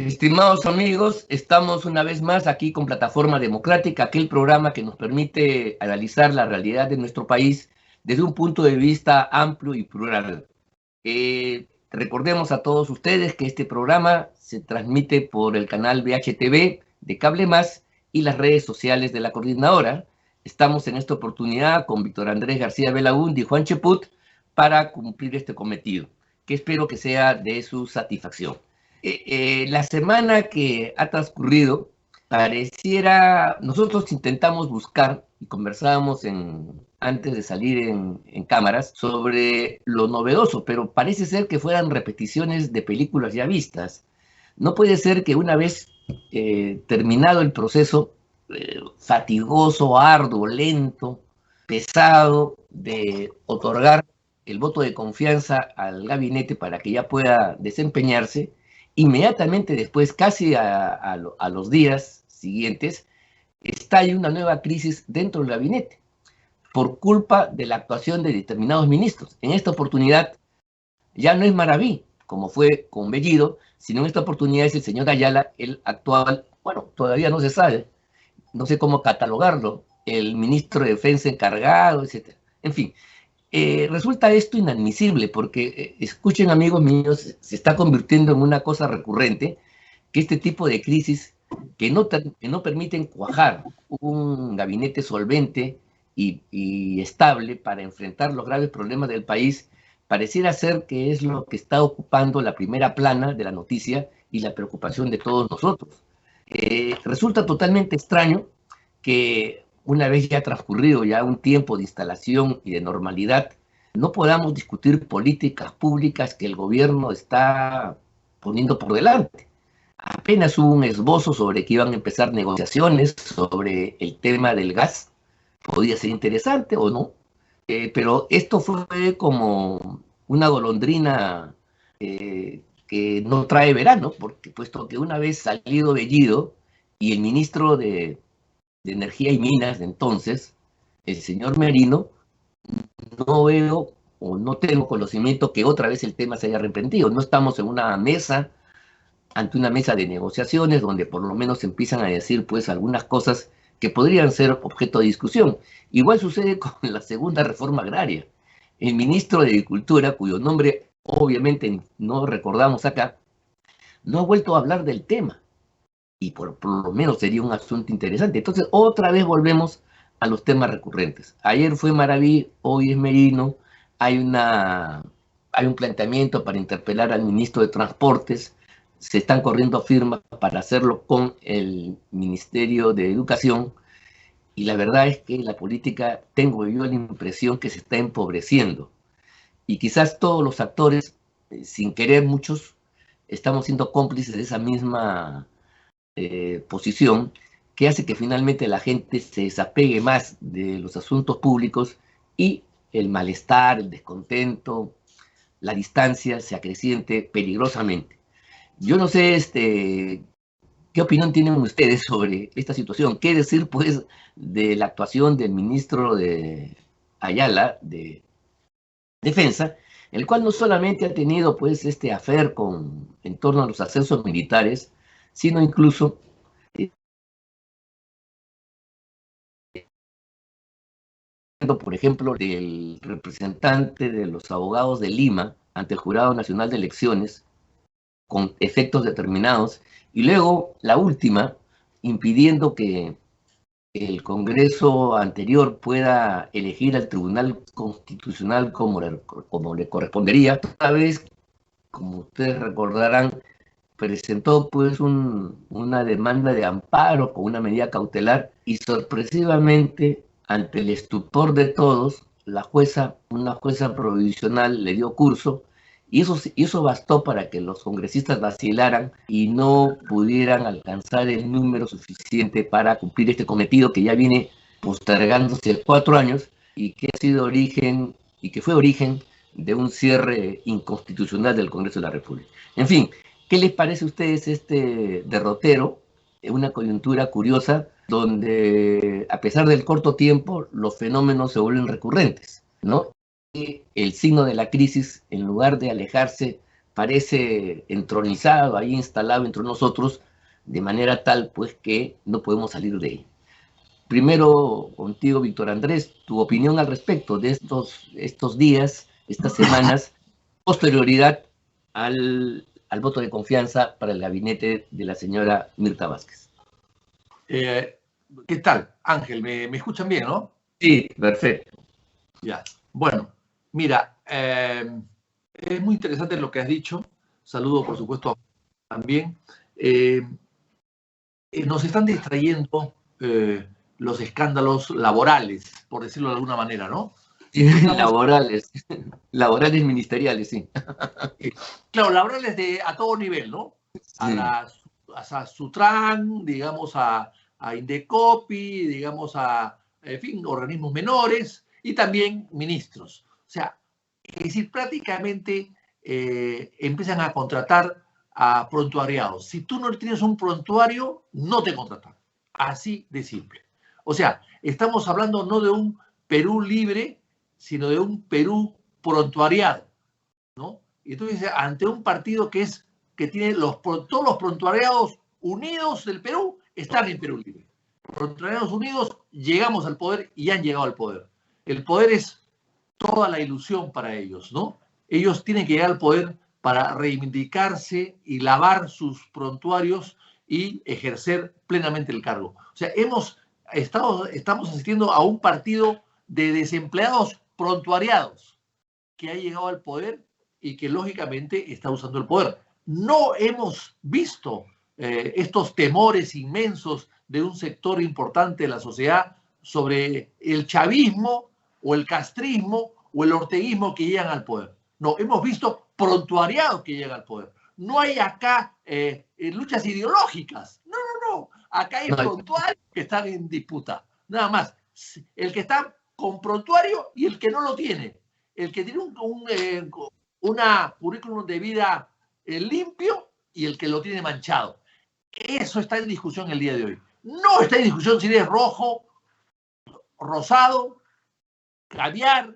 Estimados amigos, estamos una vez más aquí con Plataforma Democrática, aquel programa que nos permite analizar la realidad de nuestro país desde un punto de vista amplio y plural. Recordemos a todos ustedes que este programa se transmite por el canal VHTV de Cable Más y las redes sociales de la coordinadora. Estamos en esta oportunidad con Víctor Andrés García Belaúnde y Juan Cheput para cumplir este cometido, que espero que sea de su satisfacción. La semana que ha transcurrido pareciera, nosotros intentamos buscar y conversábamos antes de salir en cámaras sobre lo novedoso, pero parece ser que fueran repeticiones de películas ya vistas. No puede ser que una vez terminado el proceso fatigoso, arduo, lento, pesado de otorgar el voto de confianza al gabinete para que ya pueda desempeñarse, inmediatamente después, casi a los días siguientes, estalla una nueva crisis dentro del gabinete por culpa de la actuación de determinados ministros. En esta oportunidad ya no es Maraví, como fue con Bellido, sino en esta oportunidad es el señor Ayala, el actual, bueno, todavía no se sabe, no sé cómo catalogarlo, el ministro de Defensa encargado, etc. En fin, resulta esto inadmisible porque, escuchen amigos míos, se está convirtiendo en una cosa recurrente que este tipo de crisis que no permiten cuajar un gabinete solvente y estable para enfrentar los graves problemas del país, pareciera ser que es lo que está ocupando la primera plana de la noticia y la preocupación de todos nosotros. Resulta totalmente extraño que una vez ya transcurrido ya un tiempo de instalación y de normalidad, no podamos discutir políticas públicas que el gobierno está poniendo por delante. Apenas hubo un esbozo sobre que iban a empezar negociaciones sobre el tema del gas. Podía ser interesante o no, pero esto fue como una golondrina que no trae verano, porque puesto que una vez salido Bellido y el ministro de Energía y Minas de entonces, el señor Merino, no veo o no tengo conocimiento que otra vez el tema se haya reprendido. No estamos en una mesa, ante una mesa de negociaciones, donde por lo menos se empiezan a decir pues algunas cosas que podrían ser objeto de discusión. Igual sucede con la segunda reforma agraria. El ministro de Agricultura, cuyo nombre obviamente no recordamos acá, no ha vuelto a hablar del tema. Y por lo menos sería un asunto interesante. Entonces, otra vez volvemos a los temas recurrentes. Ayer fue Maraví, hoy es Merino, hay un planteamiento para interpelar al ministro de Transportes, se están corriendo firmas para hacerlo con el Ministerio de Educación, y la verdad es que la política, tengo yo la impresión que se está empobreciendo, y quizás todos los actores, sin querer muchos, estamos siendo cómplices de esa misma posición que hace que finalmente la gente se desapegue más de los asuntos públicos y el malestar, el descontento, la distancia se acreciente peligrosamente. Yo no sé qué opinión tienen ustedes sobre esta situación. ¿Qué decir, pues, de la actuación del ministro de Ayala, de Defensa, el cual no solamente ha tenido, pues, este affair en torno a los ascensos militares, sino incluso por ejemplo, del representante de los abogados de Lima ante el Jurado Nacional de Elecciones con efectos determinados, y luego la última, impidiendo que el Congreso anterior pueda elegir al Tribunal Constitucional como le correspondería. Otra vez, como ustedes recordarán, presentó pues una demanda de amparo con una medida cautelar y sorpresivamente, ante el estupor de todos, una jueza provisional le dio curso y eso bastó para que los congresistas vacilaran y no pudieran alcanzar el número suficiente para cumplir este cometido que ya viene postergándose 4 años y que ha sido origen y que fue origen de un cierre inconstitucional del Congreso de la República. En fin, ¿qué les parece a ustedes este derrotero? Una coyuntura curiosa donde, a pesar del corto tiempo, los fenómenos se vuelven recurrentes, ¿no? Y el signo de la crisis, en lugar de alejarse, parece entronizado, ahí instalado entre nosotros, de manera tal pues que no podemos salir de él. Primero contigo, Víctor Andrés, tu opinión al respecto de estos días, estas semanas, posterioridad al voto de confianza para el gabinete de la señora Mirta Vázquez. ¿Qué tal, Ángel? ¿Me escuchan bien, no? Sí, perfecto. Ya. Bueno, mira, es muy interesante lo que has dicho. Saludo, por supuesto, también. Nos están distrayendo los escándalos laborales, por decirlo de alguna manera, ¿no? Laborales ministeriales, sí. Claro, laborales a todo nivel, ¿no? A Sutran, digamos, a Indecopi, digamos, en fin, organismos menores y también ministros. O sea, es decir, prácticamente empiezan a contratar a prontuariados. Si tú no tienes un prontuario, no te contratan. Así de simple. O sea, estamos hablando no de un Perú libre, sino de un Perú prontuariado, ¿no? Y entonces, ante un partido que tiene todos los prontuariados unidos del Perú, están en Perú libre. Prontuariados unidos, llegamos al poder y han llegado al poder. El poder es toda la ilusión para ellos, ¿no? Ellos tienen que llegar al poder para reivindicarse y lavar sus prontuarios y ejercer plenamente el cargo. O sea, estamos asistiendo a un partido de desempleados prontuariados que ha llegado al poder y que lógicamente está usando el poder. No hemos visto estos temores inmensos de un sector importante de la sociedad sobre el chavismo o el castrismo o el orteguismo que llegan al poder. No, hemos visto prontuariados que llegan al poder. No hay acá luchas ideológicas. No, no, no. Acá hay prontuarios que están en disputa. Nada más. El que está con prontuario y el que no lo tiene. El que tiene una currículum de vida limpio y el que lo tiene manchado. Eso está en discusión el día de hoy. No está en discusión si eres rojo, rosado, caviar,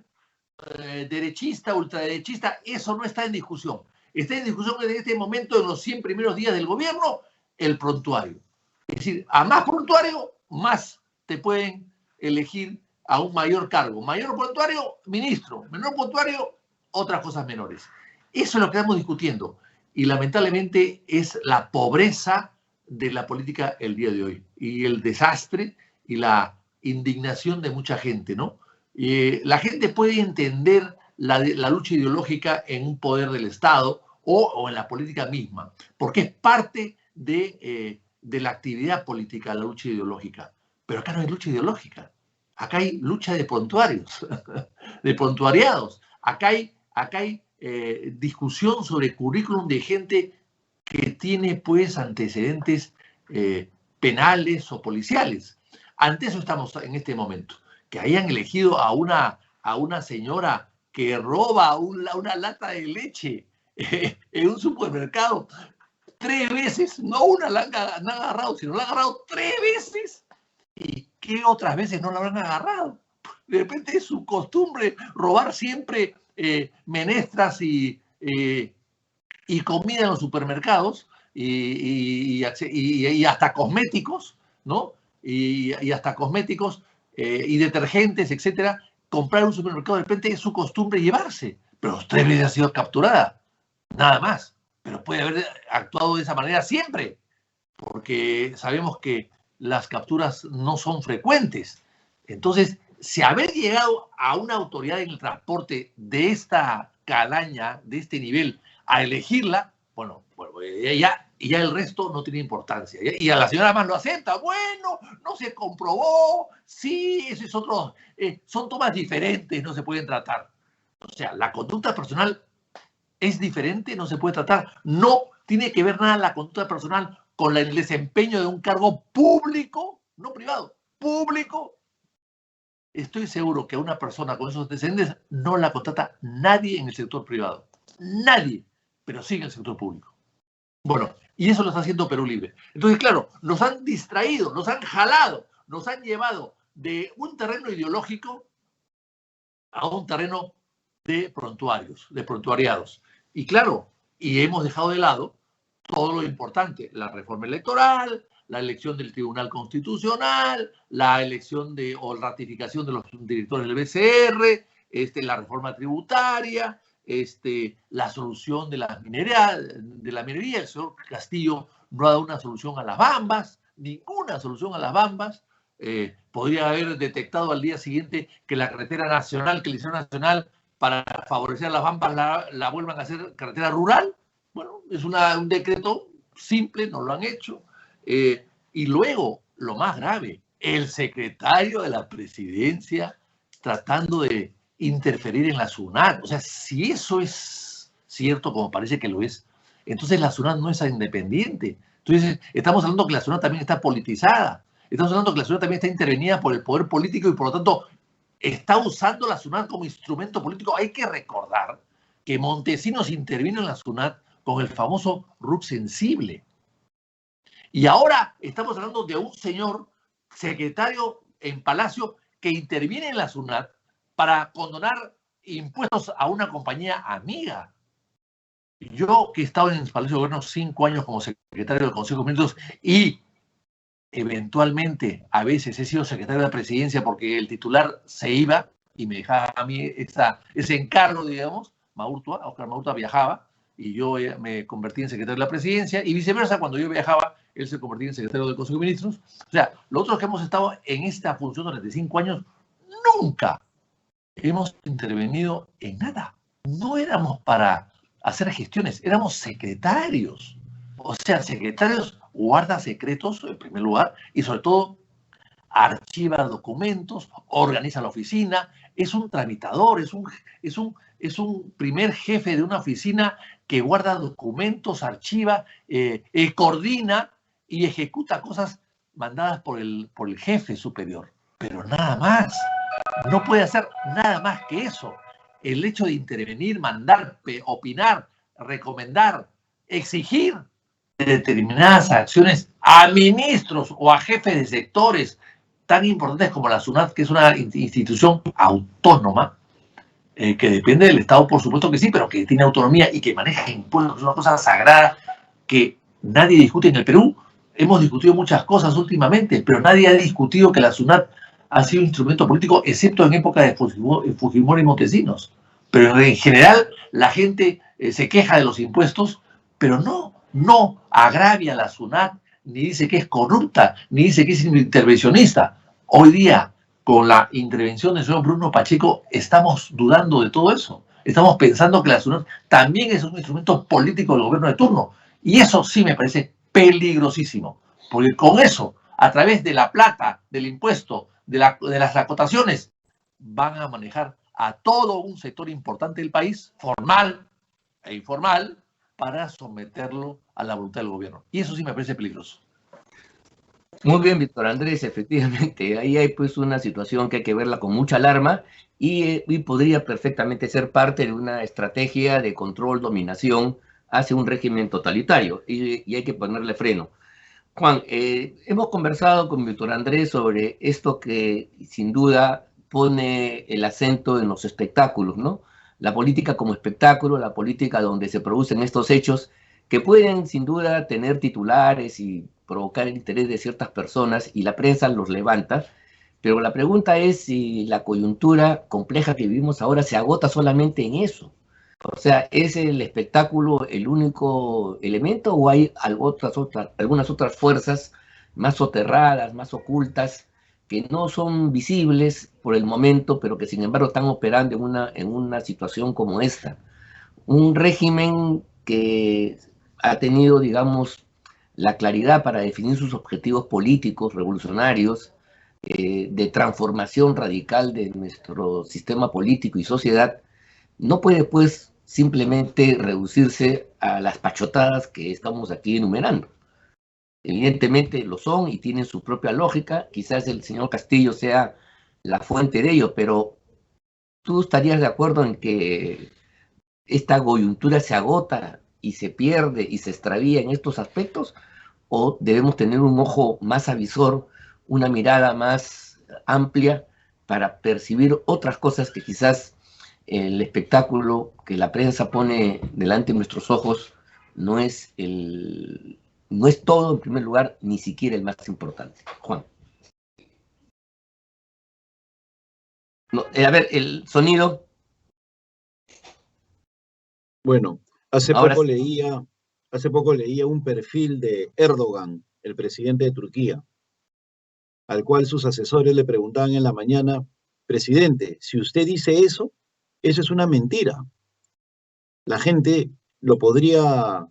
derechista, ultraderechista. Eso no está en discusión. Está en discusión en este momento, en los 100 primeros días del gobierno, el prontuario. Es decir, a más prontuario, más te pueden elegir a un mayor cargo. Mayor prontuario, ministro. Menor prontuario, otras cosas menores. Eso es lo que estamos discutiendo. Y lamentablemente es la pobreza de la política el día de hoy. Y el desastre y la indignación de mucha gente, ¿no? La gente puede entender la lucha ideológica en un poder del Estado o en la política misma, porque es parte de la actividad política, la lucha ideológica. Pero acá no hay lucha ideológica. Acá hay lucha de prontuarios, de prontuariados. Acá hay discusión sobre currículum de gente que tiene pues antecedentes penales o policiales. Ante eso estamos en este momento. Que hayan elegido a una señora que roba una lata de leche en un supermercado 3 veces, no una la han agarrado, sino la han agarrado 3 veces. ¿Y qué otras veces no la habrán agarrado? De repente es su costumbre robar siempre menestras y comida en los supermercados y hasta cosméticos, ¿no? Y hasta cosméticos y detergentes, etcétera. Comprar en un supermercado de repente es su costumbre llevarse, pero 3 veces ha sido capturada, nada más. Pero puede haber actuado de esa manera siempre, porque sabemos que las capturas no son frecuentes. Entonces, si haber llegado a una autoridad en el transporte de esta calaña, de este nivel, a elegirla, bueno, ya el resto no tiene importancia. Y a la señora más lo acepta. Bueno, no se comprobó. Sí, ese es otro. Son tomas diferentes, no se pueden tratar. O sea, la conducta personal es diferente, no se puede tratar. No tiene que ver nada la conducta personal con el desempeño de un cargo público, no privado, público. Estoy seguro que a una persona con esos antecedentes no la contrata nadie en el sector privado. Nadie, pero sí en el sector público. Bueno, y eso lo está haciendo Perú Libre. Entonces, claro, nos han distraído, nos han jalado, nos han llevado de un terreno ideológico a un terreno de prontuarios, de prontuariados. Y claro, y hemos dejado de lado todo lo importante, la reforma electoral, la elección del Tribunal Constitucional, la elección o ratificación de los directores del BCR, la reforma tributaria, la solución de la minería. El señor Castillo no ha dado una solución a las Bambas, ninguna solución a las Bambas. Podría haber detectado al día siguiente que la carretera nacional, que la hicieron nacional para favorecer a las Bambas, la vuelvan a hacer carretera rural. Bueno, es un decreto simple, no lo han hecho. Y luego, lo más grave, el secretario de la presidencia tratando de interferir en la SUNAT. O sea, si eso es cierto, como parece que lo es, entonces la SUNAT no es independiente. Entonces, estamos hablando que la SUNAT también está politizada. Estamos hablando que la SUNAT también está intervenida por el poder político y por lo tanto está usando la SUNAT como instrumento político. Hay que recordar que Montesinos intervino en la SUNAT con el famoso RUC sensible. Y ahora estamos hablando de un señor secretario en Palacio que interviene en la SUNAT para condonar impuestos a una compañía amiga. Yo, que he estado en el Palacio de Gobierno 5 años como secretario del Consejo de Ministros y eventualmente a veces he sido secretario de la presidencia porque el titular se iba y me dejaba a mí ese encargo, digamos, Óscar Maurtua viajaba y yo me convertí en secretario de la presidencia y viceversa, cuando yo viajaba, él se convertía en secretario del Consejo de Ministros. O sea, los otros que hemos estado en esta función durante 5 años, nunca hemos intervenido en nada. No éramos para hacer gestiones, éramos secretarios. O sea, secretarios guarda secretos, en primer lugar, y sobre todo archiva documentos, organiza la oficina, es un tramitador, es un primer jefe de una oficina que guarda documentos, archiva, coordina y ejecuta cosas mandadas por el jefe superior. Pero nada más. No puede hacer nada más que eso. El hecho de intervenir, mandar, opinar, recomendar, exigir determinadas acciones a ministros o a jefes de sectores tan importantes como la SUNAT, que es una institución autónoma, que depende del Estado, por supuesto que sí, pero que tiene autonomía y que maneja impuestos, es una cosa sagrada que nadie discute en el Perú. Hemos discutido muchas cosas últimamente, pero nadie ha discutido que la SUNAT ha sido un instrumento político, excepto en época de Fujimori y Montesinos. Pero en general la gente se queja de los impuestos, pero no agravia a la SUNAT, ni dice que es corrupta, ni dice que es intervencionista. Hoy día, con la intervención del señor Bruno Pacheco, estamos dudando de todo eso. Estamos pensando que la SUNAT también es un instrumento político del gobierno de turno. Y eso sí me parece peligrosísimo, porque con eso, a través de la plata, del impuesto, de las acotaciones, van a manejar a todo un sector importante del país, formal e informal, para someterlo a la voluntad del gobierno. Y eso sí me parece peligroso. Muy bien, Víctor Andrés, efectivamente, ahí hay pues una situación que hay que verla con mucha alarma y podría perfectamente ser parte de una estrategia de control, dominación hacia un régimen totalitario y hay que ponerle freno. Juan, hemos conversado con Víctor Andrés sobre esto que sin duda pone el acento en los espectáculos, ¿no? La política como espectáculo, la política donde se producen estos hechos que pueden sin duda tener titulares y provocar el interés de ciertas personas y la prensa los levanta, pero la pregunta es si la coyuntura compleja que vivimos ahora se agota solamente en eso. O sea, ¿es el espectáculo el único elemento o hay algunas otras fuerzas más soterradas, más ocultas, que no son visibles por el momento, pero que sin embargo están operando en una situación como esta? Un régimen que ha tenido, digamos, la claridad para definir sus objetivos políticos, revolucionarios, de transformación radical de nuestro sistema político y sociedad, no puede pues simplemente reducirse a las pachotadas que estamos aquí enumerando. Evidentemente lo son y tienen su propia lógica, quizás el señor Castillo sea la fuente de ello, pero ¿tú estarías de acuerdo en que esta coyuntura se agota y se pierde y se extravía en estos aspectos? ¿O debemos tener un ojo más avisor, una mirada más amplia para percibir otras cosas que quizás el espectáculo que la prensa pone delante de nuestros ojos no es todo, en primer lugar, ni siquiera el más importante. Juan. No, a ver, el sonido. Bueno, hace Ahora poco sí. leía un perfil de Erdogan, el presidente de Turquía, al cual sus asesores le preguntaban en la mañana: presidente, si usted dice eso es una mentira. La gente lo podría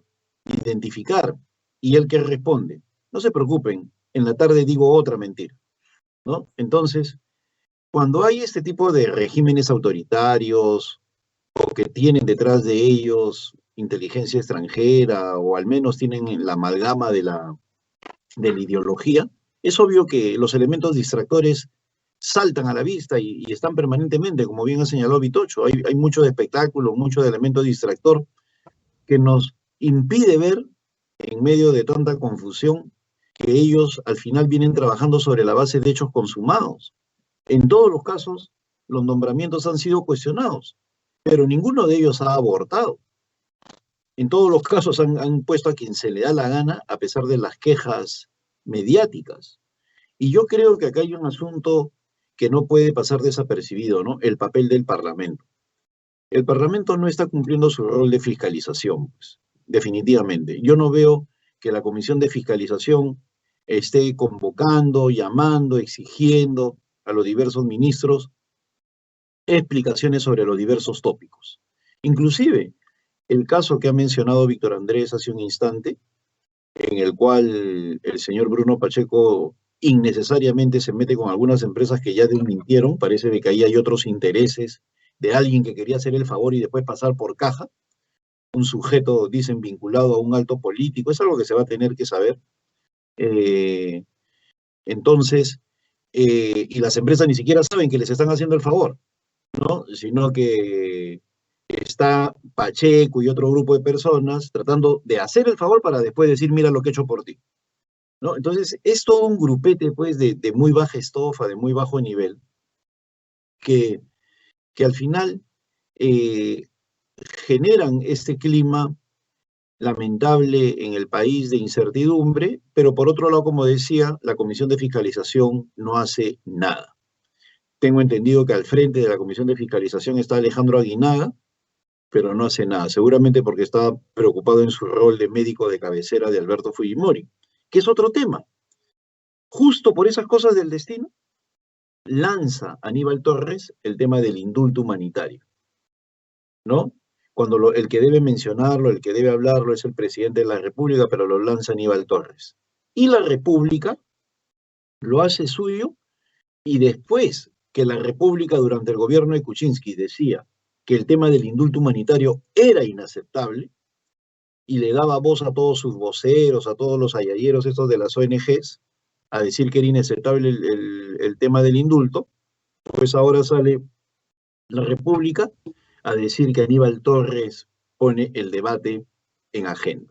identificar. Y él que responde: no se preocupen, en la tarde digo otra mentira, ¿no? Entonces, cuando hay este tipo de regímenes autoritarios o que tienen detrás de ellos inteligencia extranjera o al menos tienen la amalgama de la ideología, es obvio que los elementos distractores saltan a la vista y están permanentemente, como bien ha señalado Vitocho. Hay mucho de espectáculo, mucho de elemento distractor que nos impide ver, en medio de tanta confusión, que ellos al final vienen trabajando sobre la base de hechos consumados. En todos los casos, los nombramientos han sido cuestionados, pero ninguno de ellos ha abortado. En todos los casos han puesto a quien se le da la gana, a pesar de las quejas mediáticas. Y yo creo que acá hay un asunto que no puede pasar desapercibido, ¿no? El papel del Parlamento. El Parlamento no está cumpliendo su rol de fiscalización, pues, definitivamente. Yo no veo que la Comisión de Fiscalización esté convocando, llamando, exigiendo a los diversos ministros explicaciones sobre los diversos tópicos. Inclusive, el caso que ha mencionado Víctor Andrés hace un instante, en el cual el señor Bruno Pacheco innecesariamente se mete con algunas empresas que ya desmintieron, parece de que ahí hay otros intereses de alguien que quería hacer el favor y después pasar por caja, un sujeto, dicen, vinculado a un alto político, es algo que se va a tener que saber. Entonces, y las empresas ni siquiera saben que les están haciendo el favor, ¿no? Sino que está Pacheco y otro grupo de personas tratando de hacer el favor para después decir: mira lo que he hecho por ti, ¿no? Entonces, es todo un grupete, pues, de muy baja estofa, de muy bajo nivel, que al final generan este clima lamentable en el país de incertidumbre, pero por otro lado, como decía, la Comisión de Fiscalización no hace nada. Tengo entendido que al frente de la Comisión de Fiscalización está Alejandro Aguinaga, pero no hace nada, seguramente porque está preocupado en su rol de médico de cabecera de Alberto Fujimori, que es otro tema. Justo por esas cosas del destino, lanza Aníbal Torres el tema del indulto humanitario, ¿no? Cuando el que debe mencionarlo, el que debe hablarlo es el presidente de la República, pero lo lanza Aníbal Torres. Y la República lo hace suyo, y después que la República durante el gobierno de Kuczynski decía que el tema del indulto humanitario era inaceptable y le daba voz a todos sus voceros, a todos los ayayeros estos de las ONGs, a decir que era inaceptable el tema del indulto, pues ahora sale la República a decir que Aníbal Torres pone el debate en agenda,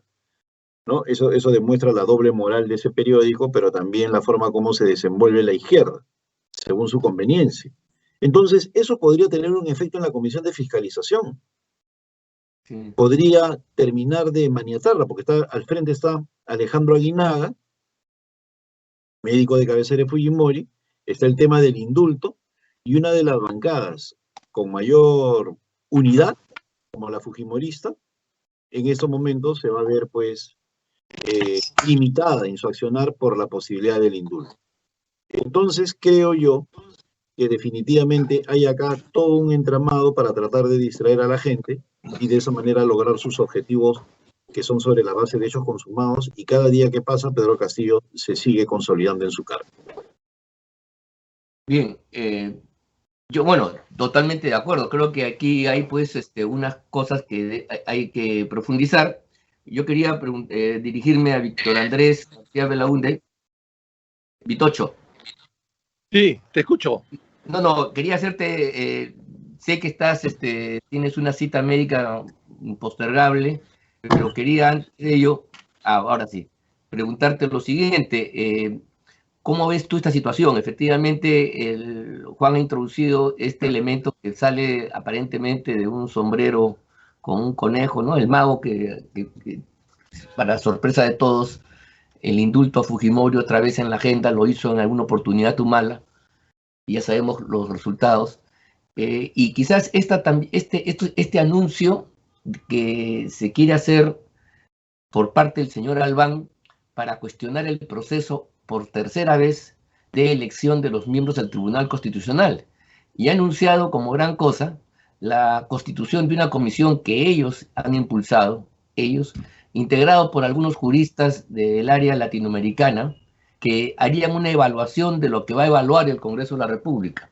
¿no? Eso demuestra la doble moral de ese periódico, pero también la forma como se desenvuelve la izquierda, según su conveniencia. Entonces, eso podría tener un efecto en la Comisión de Fiscalización. Sí. Podría terminar de maniatarla, porque al frente está Alejandro Aguinaga, médico de cabecera de Fujimori, está el tema del indulto, y una de las bancadas con mayor unidad, como la fujimorista, en estos momentos se va a ver, pues, limitada en su accionar por la posibilidad del indulto. Entonces, creo yo que definitivamente hay acá todo un entramado para tratar de distraer a la gente y de esa manera lograr sus objetivos, que son sobre la base de hechos consumados, y cada día que pasa Pedro Castillo se sigue consolidando en su cargo. Bien, yo, bueno, totalmente de acuerdo. Creo que aquí hay, pues, unas cosas que hay que profundizar. Yo quería dirigirme a Víctor Andrés García Belaúnde. Vitocho. Sí, te escucho. No, quería hacerte, sé que tienes una cita médica impostergable, pero quería antes de ello, ahora sí, preguntarte lo siguiente. ¿Cómo ves tú esta situación? Efectivamente, Juan ha introducido este elemento que sale aparentemente de un sombrero con un conejo, ¿no? El mago que para sorpresa de todos, el indulto a Fujimori otra vez en la agenda, lo hizo en alguna oportunidad Humala, y ya sabemos los resultados. Y quizás este anuncio que se quiere hacer por parte del señor Albán para cuestionar el proceso por tercera vez de elección de los miembros del Tribunal Constitucional. Y ha anunciado como gran cosa la constitución de una comisión que ellos han impulsado, integrado por algunos juristas del área latinoamericana, que harían una evaluación de lo que va a evaluar el Congreso de la República.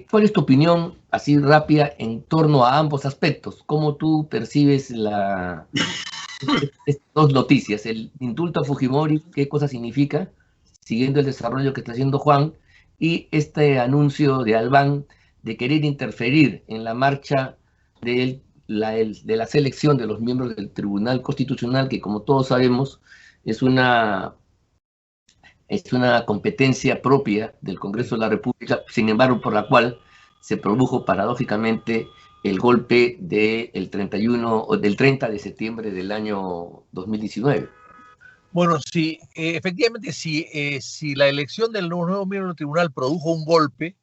¿Cuál es tu opinión, así rápida, en torno a ambos aspectos? ¿Cómo tú percibes estas dos noticias? El indulto a Fujimori, ¿qué cosa significa? Siguiendo el desarrollo que está haciendo Juan, y este anuncio de Albán de querer interferir en la marcha de la selección de los miembros del Tribunal Constitucional, que como todos sabemos es una competencia propia del Congreso de la República, sin embargo, por la cual se produjo paradójicamente el golpe del 30 de septiembre del año 2019. Bueno, sí, efectivamente, si la elección del nuevo miembro del tribunal produjo un golpe,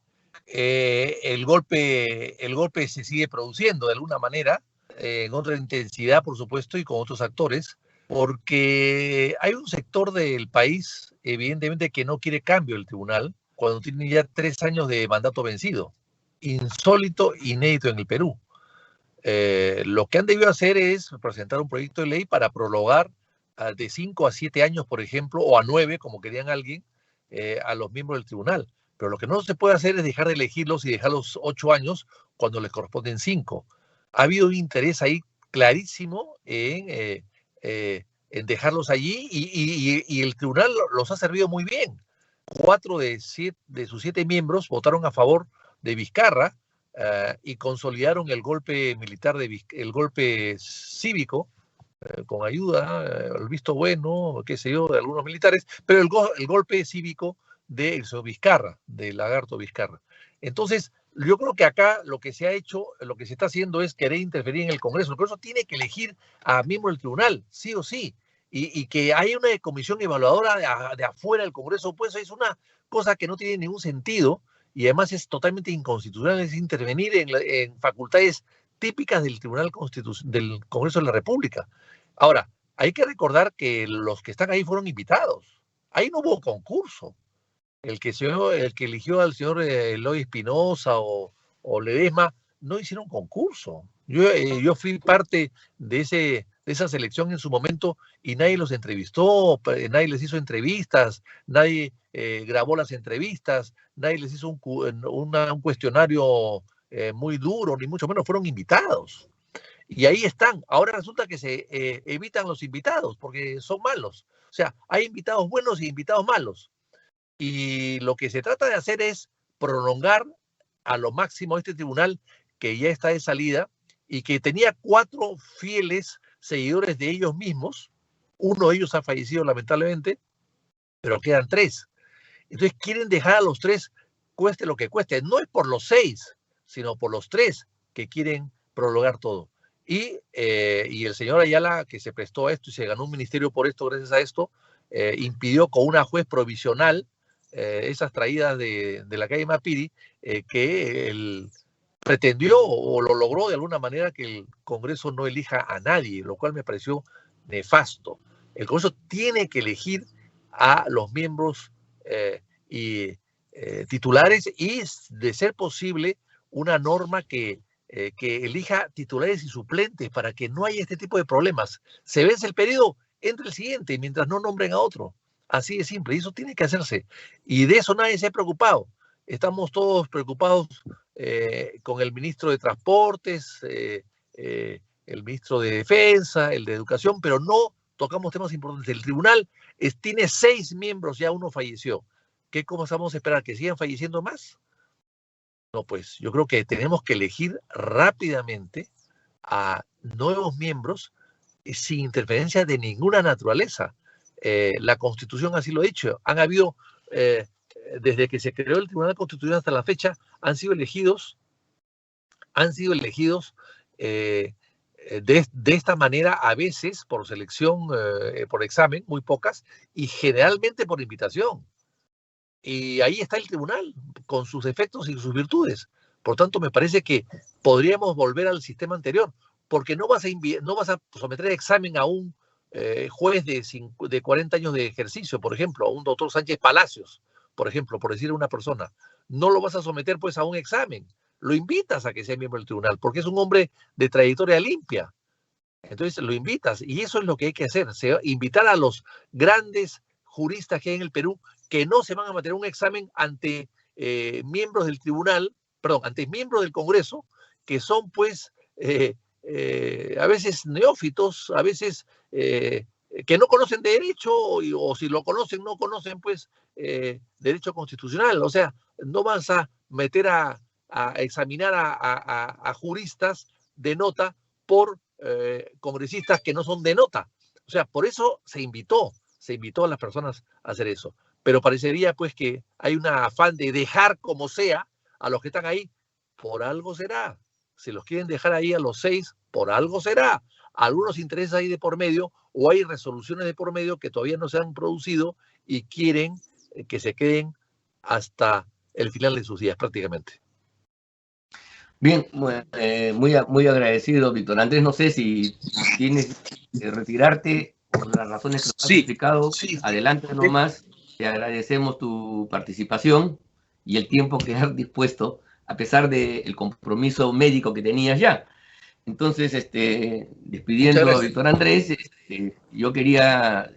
el golpe se sigue produciendo de alguna manera, en otra intensidad, por supuesto, y con otros actores, porque hay un sector del país, evidentemente, que no quiere cambio del tribunal cuando tiene ya 3 años de mandato vencido. Insólito, inédito en el Perú. Lo que han debido hacer es presentar un proyecto de ley para prorrogar de 5 a 7 años, por ejemplo, o a 9, como querían alguien, a los miembros del tribunal. Pero lo que no se puede hacer es dejar de elegirlos y dejarlos 8 años cuando les corresponden 5. Ha habido un interés ahí clarísimo en dejarlos allí y el tribunal los ha servido muy bien. 4 de sus 7 miembros votaron a favor de Vizcarra y consolidaron el golpe militar, el golpe cívico, con ayuda, el visto bueno, qué sé yo, de algunos militares, pero el golpe cívico del señor Vizcarra, del lagarto Vizcarra. Entonces, yo creo que acá lo que se ha hecho, lo que se está haciendo es querer interferir en el Congreso. El Congreso tiene que elegir a miembros del tribunal, sí o sí, y que haya una comisión evaluadora de afuera del Congreso, pues es una cosa que no tiene ningún sentido y además es totalmente inconstitucional, es intervenir en facultades típicas del del Congreso de la República. Ahora, hay que recordar que los que están ahí fueron invitados. Ahí no hubo concurso. El que eligió al señor Eloy Espinosa o Ledesma no hicieron concurso. Yo fui parte de esa selección en su momento y nadie los entrevistó, nadie les hizo entrevistas, nadie grabó las entrevistas, nadie les hizo un cuestionario muy duro, ni mucho menos, fueron invitados. Y ahí están. Ahora resulta que se evitan los invitados porque son malos. O sea, hay invitados buenos y invitados malos. Y lo que se trata de hacer es prolongar a lo máximo este tribunal que ya está de salida y que tenía 4 fieles seguidores de ellos mismos. Uno de ellos ha fallecido lamentablemente, pero quedan 3. Entonces quieren dejar a los 3 cueste lo que cueste. No es por los 6, sino por los 3 que quieren prolongar todo. Y el señor Ayala, que se prestó a esto y se ganó un ministerio por esto, gracias a esto, impidió con una juez provisional esas traídas de la calle Mapiri, que él pretendió o lo logró de alguna manera que el Congreso no elija a nadie, lo cual me pareció nefasto. El Congreso tiene que elegir a los miembros titulares y, de ser posible, una norma que elija titulares y suplentes para que no haya este tipo de problemas. Se vence el periodo, entra el siguiente, mientras no nombren a otro. Así de simple, y eso tiene que hacerse. Y de eso nadie se ha preocupado. Estamos todos preocupados con el ministro de Transportes, el ministro de Defensa, el de Educación, pero no tocamos temas importantes. El tribunal tiene 6 miembros, ya uno falleció. ¿Cómo vamos a esperar? ¿Que sigan falleciendo más? No, pues yo creo que tenemos que elegir rápidamente a nuevos miembros sin interferencia de ninguna naturaleza. La Constitución así lo ha dicho. Han habido, desde que se creó el Tribunal Constitucional hasta la fecha, han sido elegidos de esta manera, a veces por selección, por examen, muy pocas, y generalmente por invitación. Y ahí está el tribunal, con sus defectos y sus virtudes. Por tanto, me parece que podríamos volver al sistema anterior, porque no vas a someter a examen a un juez de 40 años de ejercicio, por ejemplo, a un doctor Sánchez Palacios, por ejemplo, por decir una persona. No lo vas a someter pues a un examen. Lo invitas a que sea miembro del tribunal, porque es un hombre de trayectoria limpia. Entonces lo invitas, y eso es lo que hay que hacer, invitar a los grandes juristas que hay en el Perú, que no se van a meter un examen ante miembros del tribunal, perdón, ante miembros del Congreso, que son pues a veces neófitos, a veces que no conocen de derecho, o si lo conocen, no conocen pues derecho constitucional. O sea, no vas a meter a examinar a juristas de nota por congresistas que no son de nota. O sea, por eso se invitó a las personas a hacer eso. Pero parecería pues que hay un afán de dejar como sea a los que están ahí. Por algo será. Si los quieren dejar ahí a los 6, por algo será. Algunos intereses ahí de por medio, o hay resoluciones de por medio que todavía no se han producido y quieren que se queden hasta el final de sus días prácticamente. Bien, muy agradecido, Víctor Andrés. No sé si tienes que retirarte por las razones que nos has explicado. Sí. Adelante nomás. Te agradecemos tu participación y el tiempo que has dispuesto, a pesar del compromiso médico que tenías ya. Entonces, despidiendo a Víctor Andrés, yo quería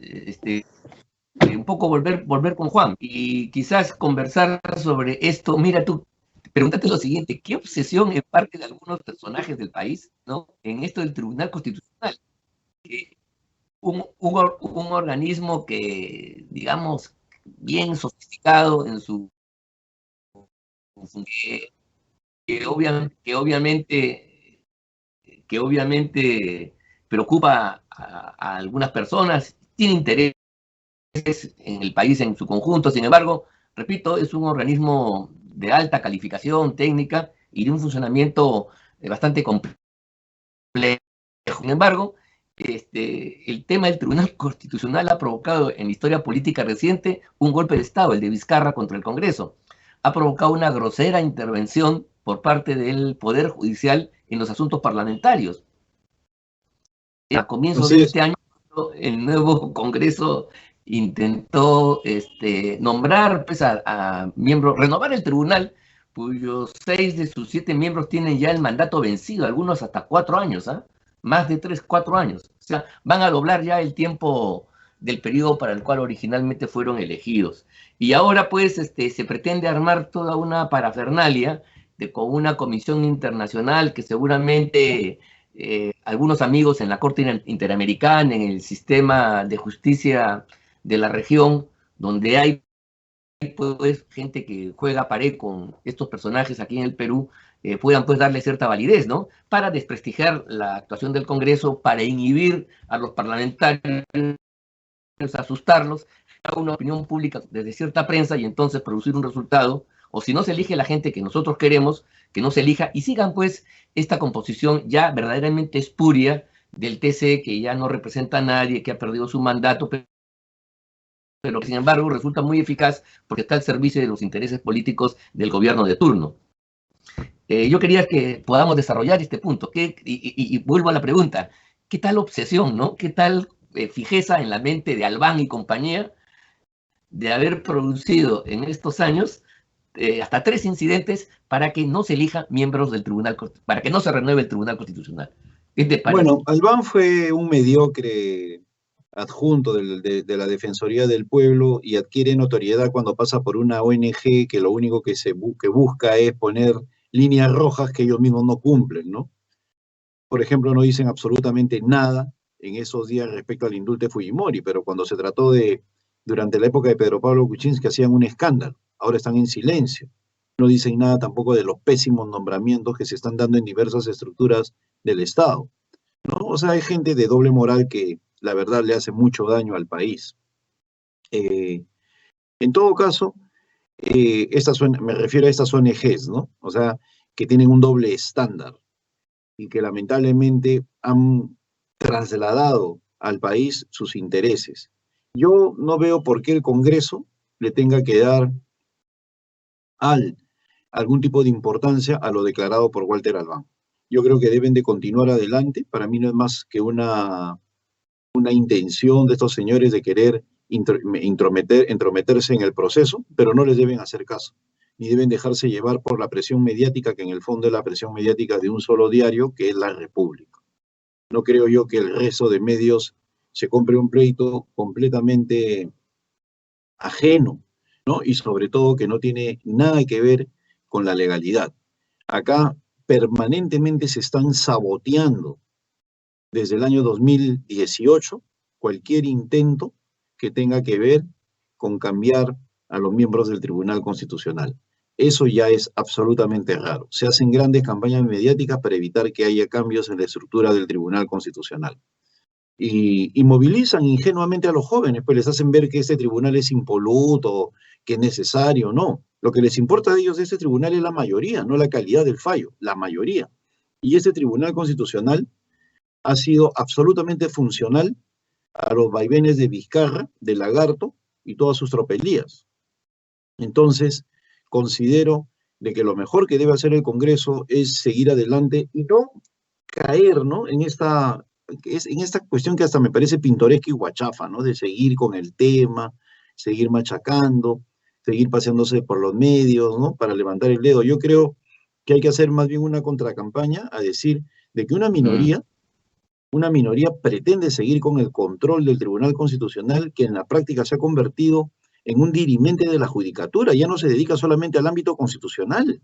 un poco volver con Juan y quizás conversar sobre esto. Mira, tú pregúntate lo siguiente: ¿qué obsesión en parte de algunos personajes del país, ¿no?, en esto del Tribunal Constitucional? Un organismo que, digamos, bien sofisticado en su que obviamente preocupa a algunas personas, tiene interés en el país en su conjunto. Sin embargo, repito, es un organismo de alta calificación técnica y de un funcionamiento bastante complejo. Sin embargo, el tema del Tribunal Constitucional ha provocado en la historia política reciente un golpe de Estado, el de Vizcarra contra el Congreso. Ha provocado una grosera intervención por parte del Poder Judicial en los asuntos parlamentarios. A comienzos de este año, el nuevo Congreso intentó nombrar pues, a miembros, renovar el tribunal, cuyos 6 de sus 7 miembros tienen ya el mandato vencido, algunos hasta 4 años, más de 3, 4 años. O sea, van a doblar ya el tiempo del periodo para el cual originalmente fueron elegidos. Y ahora pues se pretende armar toda una parafernalia con una comisión internacional que seguramente algunos amigos en la Corte Interamericana, en el sistema de justicia de la región, donde hay pues gente que juega pared con estos personajes aquí en el Perú, puedan pues darle cierta validez, ¿no?, para desprestigiar la actuación del Congreso, para inhibir a los parlamentarios, asustarlos, a una opinión pública desde cierta prensa y entonces producir un resultado. O si no se elige la gente que nosotros queremos, que no se elija y sigan pues esta composición ya verdaderamente espuria del TC, que ya no representa a nadie, que ha perdido su mandato, pero que sin embargo resulta muy eficaz porque está al servicio de los intereses políticos del gobierno de turno. Yo quería que podamos desarrollar este punto, y vuelvo a la pregunta: ¿qué tal obsesión, no? ¿Qué tal fijeza en la mente de Albán y compañía de haber producido en estos años hasta 3 incidentes para que no se elija miembros del tribunal, para que no se renueve el Tribunal Constitucional? ¿Qué te parece? Bueno, Albán fue un mediocre adjunto de la Defensoría del Pueblo y adquiere notoriedad cuando pasa por una ONG que lo único que busca es poner líneas rojas que ellos mismos no cumplen, ¿no? Por ejemplo, no dicen absolutamente nada en esos días respecto al indulto de Fujimori, pero cuando se trató durante la época de Pedro Pablo Kuczynski, hacían un escándalo. Ahora están en silencio. No dicen nada tampoco de los pésimos nombramientos que se están dando en diversas estructuras del Estado, ¿no? O sea, hay gente de doble moral que la verdad le hace mucho daño al país. En todo caso, me refiero a estas ONGs, ¿no? O sea, que tienen un doble estándar y que lamentablemente han trasladado al país sus intereses. Yo no veo por qué el Congreso le tenga que dar algún tipo de importancia a lo declarado por Walter Albán. Yo creo que deben de continuar adelante. Para mí no es más que una intención de estos señores de querer entrometerse en el proceso, pero no les deben hacer caso, ni deben dejarse llevar por la presión mediática, que en el fondo es la presión mediática de un solo diario, que es La República. No creo yo que el resto de medios se compre un pleito completamente ajeno, ¿no? Y sobre todo que no tiene nada que ver con la legalidad. Acá permanentemente se están saboteando desde el año 2018 cualquier intento que tenga que ver con cambiar a los miembros del Tribunal Constitucional. Eso ya es absolutamente raro. Se hacen grandes campañas mediáticas para evitar que haya cambios en la estructura del Tribunal Constitucional. Y movilizan ingenuamente a los jóvenes, pues les hacen ver que este tribunal es impoluto, que es necesario. No, lo que les importa a ellos de este tribunal es la mayoría, no la calidad del fallo, la mayoría. Y este Tribunal Constitucional ha sido absolutamente funcional a los vaivenes de Vizcarra, de Lagarto y todas sus tropelías. Entonces, considero de que lo mejor que debe hacer el Congreso es seguir adelante y no caer, ¿no?, en esta cuestión que hasta me parece pintoresca y guachafa, ¿no?, de seguir con el tema, seguir machacando, seguir paseándose por los medios, ¿no?, para levantar el dedo. Yo creo que hay que hacer más bien una contracampaña a decir de que una minoría pretende seguir con el control del Tribunal Constitucional, que en la práctica se ha convertido en un dirimente de la judicatura. Ya no se dedica solamente al ámbito constitucional,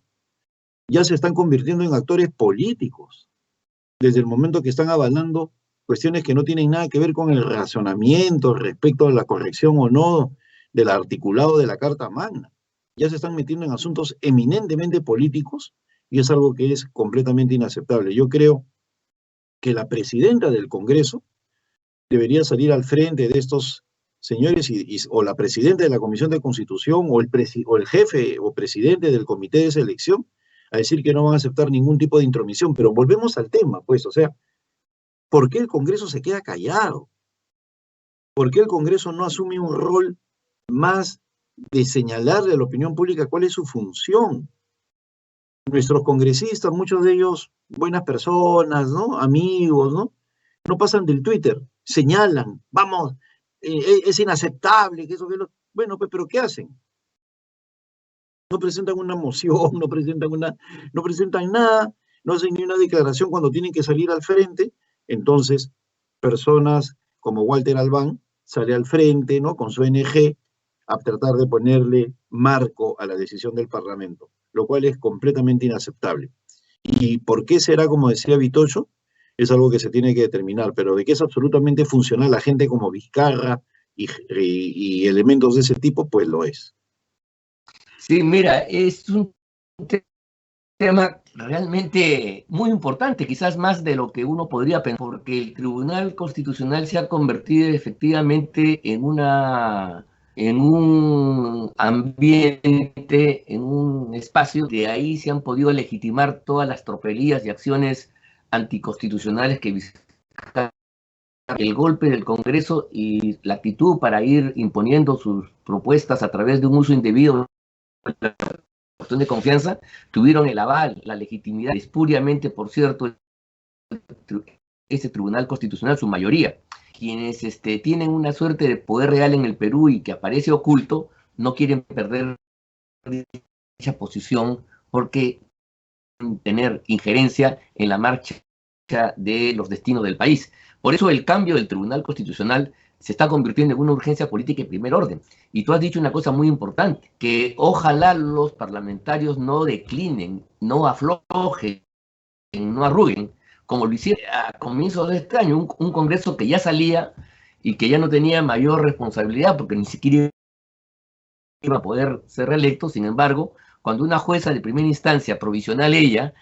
ya se están convirtiendo en actores políticos, desde el momento que están avalando cuestiones que no tienen nada que ver con el razonamiento respecto a la corrección o no del articulado de la Carta Magna. Ya se están metiendo en asuntos eminentemente políticos y es algo que es completamente inaceptable. Yo creo que la presidenta del Congreso debería salir al frente de estos señores o la presidenta de la Comisión de Constitución o el jefe o presidente del comité de selección a decir que no van a aceptar ningún tipo de intromisión. Pero volvemos al tema, pues, o sea, ¿por qué el Congreso se queda callado? ¿Por qué el Congreso no asume un rol más de señalarle a la opinión pública cuál es su función? Nuestros congresistas, muchos de ellos buenas personas, ¿no?, amigos, ¿no?, no pasan del Twitter, señalan, vamos, es inaceptable, que eso, que lo... Bueno, pues, ¿pero qué hacen? No presentan una moción, no presentan nada, no hacen ni una declaración cuando tienen que salir al frente. Entonces, personas como Walter Albán sale al frente, ¿no?, con su ONG, a tratar de ponerle marco a la decisión del Parlamento, lo cual es completamente inaceptable. ¿Y por qué será, como decía Vitocho? Es algo que se tiene que determinar, pero de que es absolutamente funcional la gente como Vizcarra y elementos de ese tipo, pues lo es. Sí, mira, es un tema realmente muy importante, quizás más de lo que uno podría pensar, porque el Tribunal Constitucional se ha convertido efectivamente en un ambiente, en un espacio, de ahí se han podido legitimar todas las tropelías y acciones anticonstitucionales que el golpe del Congreso y la actitud para ir imponiendo sus propuestas a través de un uso indebido de la cuestión de confianza, tuvieron el aval, la legitimidad, espuriamente, por cierto, ese Tribunal Constitucional, su mayoría. Quienes tienen una suerte de poder real en el Perú y que aparece oculto, no quieren perder dicha posición porque tener injerencia en la marcha de los destinos del país. Por eso el cambio del Tribunal Constitucional se está convirtiendo en una urgencia política de primer orden. Y tú has dicho una cosa muy importante, que ojalá los parlamentarios no declinen, no aflojen, no arruguen, como lo hicieron a comienzos de este año, un Congreso que ya salía y que ya no tenía mayor responsabilidad porque ni siquiera iba a poder ser reelecto. Sin embargo, cuando una jueza de primera instancia, provisional ella,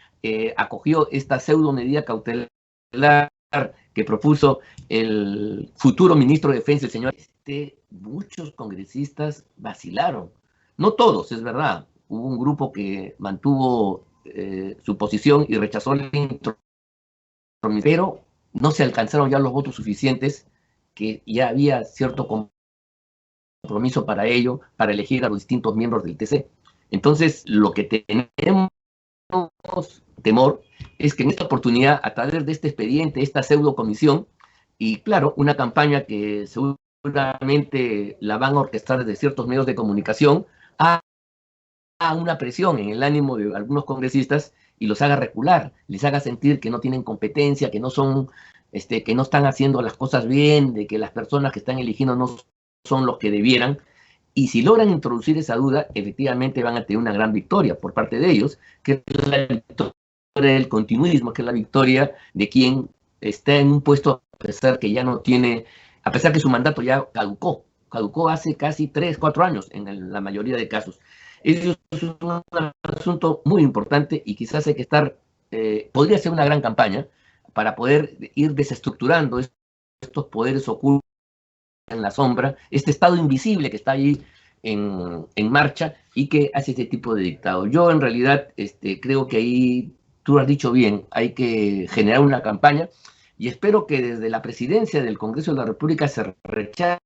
acogió esta pseudo medida cautelar que propuso el futuro ministro de Defensa, el señor, muchos congresistas vacilaron. No todos, es verdad. Hubo un grupo que mantuvo su posición y rechazó la intromisión, pero no se alcanzaron ya los votos suficientes, que ya había cierto compromiso para ello, para elegir a los distintos miembros del TC. Entonces, lo que tenemos temor es que en esta oportunidad, a través de este expediente, esta pseudo comisión, y claro, una campaña que seguramente la van a orquestar desde ciertos medios de comunicación, a una presión en el ánimo de algunos congresistas y los haga recular, les haga sentir que no tienen competencia, que no son, que no están haciendo las cosas bien, de que las personas que están eligiendo no son los que debieran. Y si logran introducir esa duda, efectivamente van a tener una gran victoria por parte de ellos, que es la victoria del continuismo, que es la victoria de quien está en un puesto a pesar que ya no tiene, a pesar que su mandato ya caducó hace casi 3, 4 años en la mayoría de casos. Eso es un asunto muy importante y quizás hay que estar, podría ser una gran campaña para poder ir desestructurando estos poderes ocultos en la sombra, este estado invisible que está ahí en marcha y que hace este tipo de dictado. Yo en realidad creo que ahí, tú lo has dicho bien, hay que generar una campaña y espero que desde la presidencia del Congreso de la República se rechace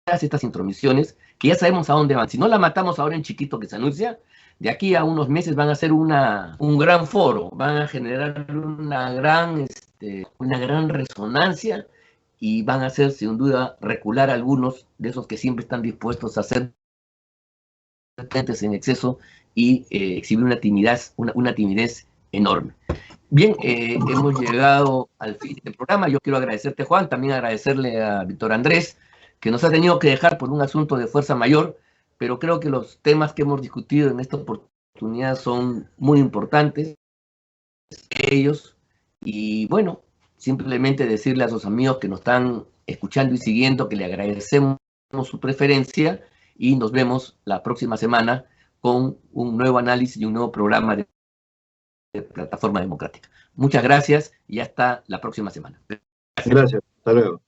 estas intromisiones, que ya sabemos a dónde van. Si no la matamos ahora en chiquito que se anuncia, de aquí a unos meses van a ser un gran foro, van a generar una gran resonancia y van a hacer sin duda recular a algunos de esos que siempre están dispuestos a ser en exceso y exhibir una timidez enorme. Bien, hemos llegado al fin del programa. Yo quiero agradecerte, Juan, también agradecerle a Víctor Andrés, que nos ha tenido que dejar por un asunto de fuerza mayor, pero creo que los temas que hemos discutido en esta oportunidad son muy importantes, ellos, y bueno, simplemente decirle a sus amigos que nos están escuchando y siguiendo que le agradecemos su preferencia y nos vemos la próxima semana con un nuevo análisis y un nuevo programa de Plataforma Democrática. Muchas gracias y hasta la próxima semana. Gracias. Hasta luego.